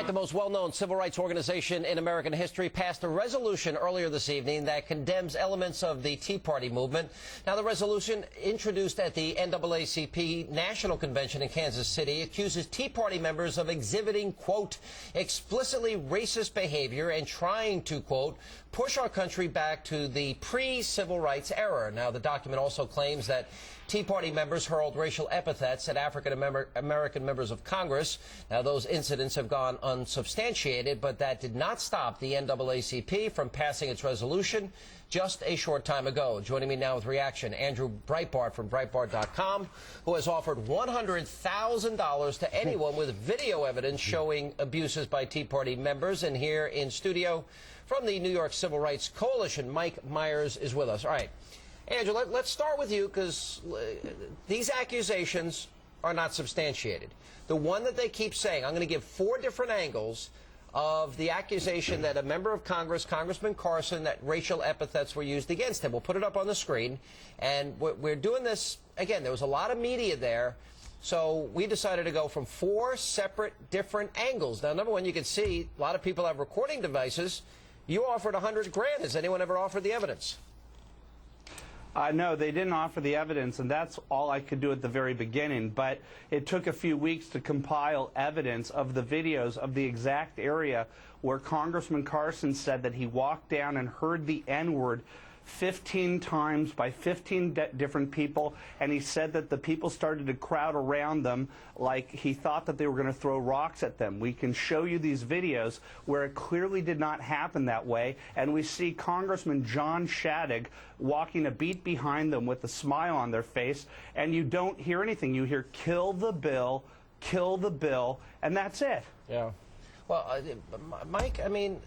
The most well-known civil rights organization in American history passed a resolution earlier this evening that condemns elements of the Tea Party movement. Now, the resolution, introduced at the NAACP National Convention in Kansas City, accuses Tea Party members of exhibiting, quote, explicitly racist behavior and trying to, quote, push our country back to the pre-civil rights era. Now, the document also claims that Tea Party members hurled racial epithets at African-American members of Congress. Now, those incidents have gone unsubstantiated, but that did not stop the NAACP from passing its resolution just a short time ago. Joining me now with reaction, Andrew Breitbart from Breitbart.com, who has offered $100,000 to anyone with video evidence showing abuses by Tea Party members. And here in studio from the New York Civil Rights Coalition, Mike Myers is with us. All right. Andrew, let's start with you, because these accusations are not substantiated. The one that they keep saying, I'm going to give 4 different angles of the accusation that a member of Congress, Congressman Carson, that racial epithets were used against him. We'll put it up on the screen. And we're doing this, again, there was a lot of media there, so we decided to go from 4 separate different angles. Now, number one, you can see a lot of people have recording devices. You offered $100,000. Has anyone ever offered the evidence? No, they didn't offer the evidence, and that's all I could do at the very beginning. But it took a few weeks to compile evidence of the videos of the exact area where Congressman Carson said that he walked down and heard the N-word 15 times by 15 different people, and he said that the people started to crowd around them like he thought that they were going to throw rocks at them. We can show you these videos where it clearly did not happen that way, and we see Congressman John Shadegg walking a beat behind them with a smile on their face, and you don't hear anything. You hear kill the bill, and that's it. Yeah. Well, Mike, I mean,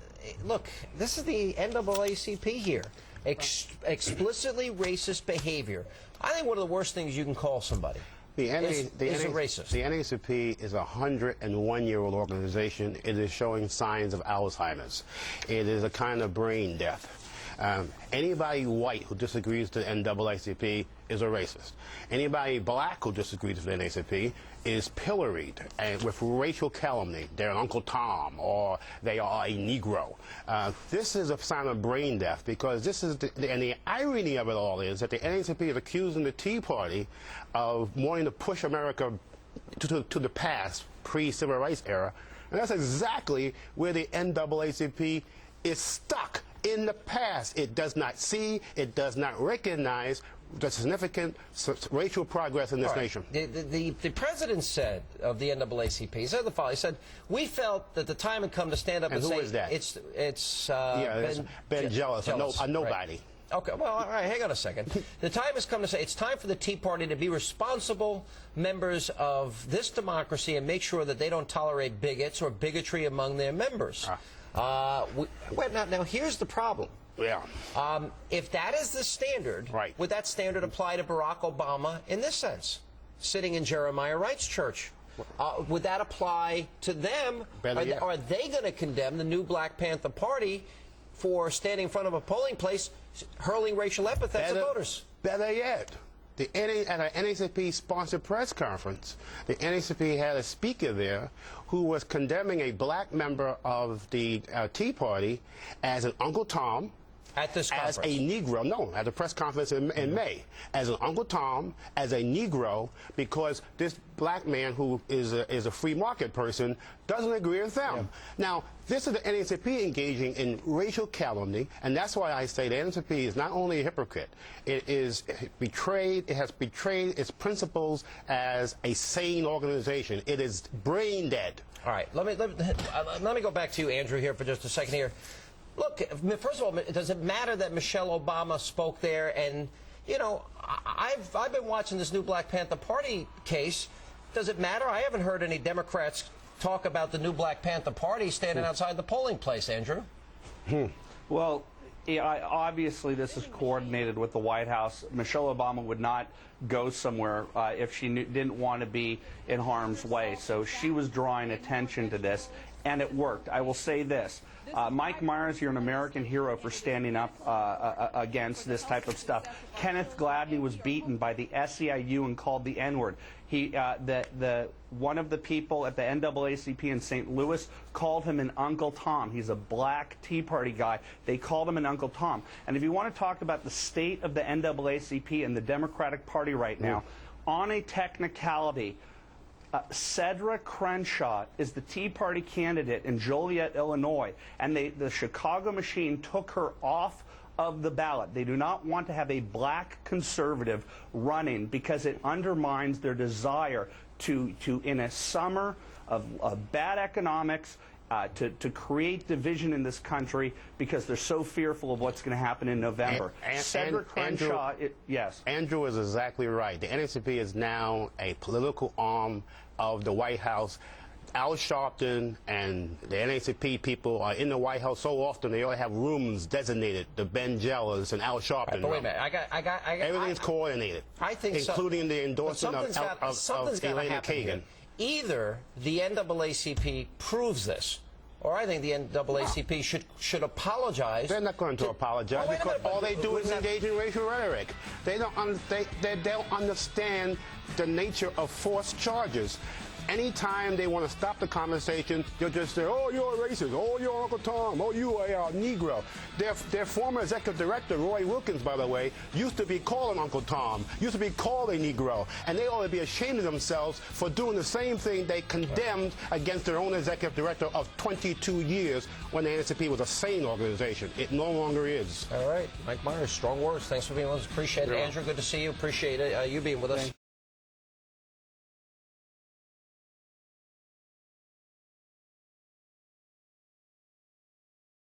look, this is the NAACP here. Explicitly racist behavior. I think one of the worst things you can call somebody is a racist. The NAACP is a 101-year-old organization. It is showing signs of Alzheimer's. It is a kind of brain death. Anybody white who disagrees with the NAACP is a racist. Anybody black who disagrees with the NAACP is pilloried with racial calumny. They're an Uncle Tom, or they are a Negro. This is a sign of brain death, because this is and the irony of it all is that the NAACP is accusing the Tea Party of wanting to push America to the past, pre-civil rights era, and that's exactly where the NAACP is stuck. In the past, it does not see, it does not recognize the significant racial progress in this nation. The president said of the NAACP, he said the following. He said, "We felt that the time had come to stand up and say..." Who is that? It's Ben Jealous, a nobody. Right. Okay, well, all right, hang on a second. The time has come to say it's time for the Tea Party to be responsible members of this democracy and make sure that they don't tolerate bigots or bigotry among their members. Now, here's the problem. Yeah. If that is the standard, right, would that standard apply to Barack Obama in this sense, sitting in Jeremiah Wright's church? Would that apply to them? Are they going to condemn the new Black Panther Party for standing in front of a polling place, hurling racial epithets at voters? Better yet, at an NAACP-sponsored press conference, the NAACP had a speaker there who was condemning a black member of the Tea Party as an Uncle Tom. At this conference? As a Negro. No, at a press conference in May. As an Uncle Tom, as a Negro, because this black man who is a free market person doesn't agree with them. Yeah. Now, this is the NAACP engaging in racial calumny, and that's why I say the NAACP is not only a hypocrite, it has betrayed its principles as a sane organization. It is brain dead. All right, let me go back to you, Andrew, here for just a second here. Look, first of all, does it matter that Michelle Obama spoke there? And, you know, I've been watching this new Black Panther Party case. Does it matter? I haven't heard any Democrats talk about the new Black Panther Party standing outside the polling place, Andrew. Well, yeah, obviously this is coordinated with the White House. Michelle Obama would not go somewhere if she didn't want to be in harm's way. So she was drawing attention to this. and it worked. I will say this. Mike Myers, you're an American hero for standing up against this type of stuff. Kenneth Gladney was beaten by the SEIU and called the N-word. One of the people at the NAACP in St. Louis called him an Uncle Tom. He's a black Tea Party guy. They called him an Uncle Tom. And if you want to talk about the state of the NAACP and the Democratic Party right now, on a technicality, Cedra Crenshaw is the Tea Party candidate in Joliet, Illinois, and the Chicago machine took her off of the ballot. They do not want to have a black conservative running because it undermines their desire to in a summer of bad economics, to create division in this country because they're so fearful of what's going to happen in November. Cedric Crenshaw, yes. Andrew is exactly right. The NAACP is now a political arm of the White House. Al Sharpton and the NAACP people are in the White House so often they all have rooms designated the Ben Jealous and Al Sharpton. Right, but wait a minute, everything's coordinated. I think including the endorsement of Elena Kagan. Either the NAACP proves this, or I think the NAACP should apologize. They're not going to apologize because all they do is engage in racial rhetoric. They don't understand the nature of forced charges. Anytime they want to stop the conversation, they'll just say, oh, you're a racist, oh, you're Uncle Tom, oh, you are a Negro. Their former executive director, Roy Wilkins, by the way, used to be called an Uncle Tom, used to be called a Negro, and they ought to be ashamed of themselves for doing the same thing they condemned against their own executive director of 22 years when the NAACP was a sane organization. It no longer is. All right. Mike Myers, strong words. Thanks for being with us. Appreciate it. Andrew, good to see you. Appreciate it, you being with us.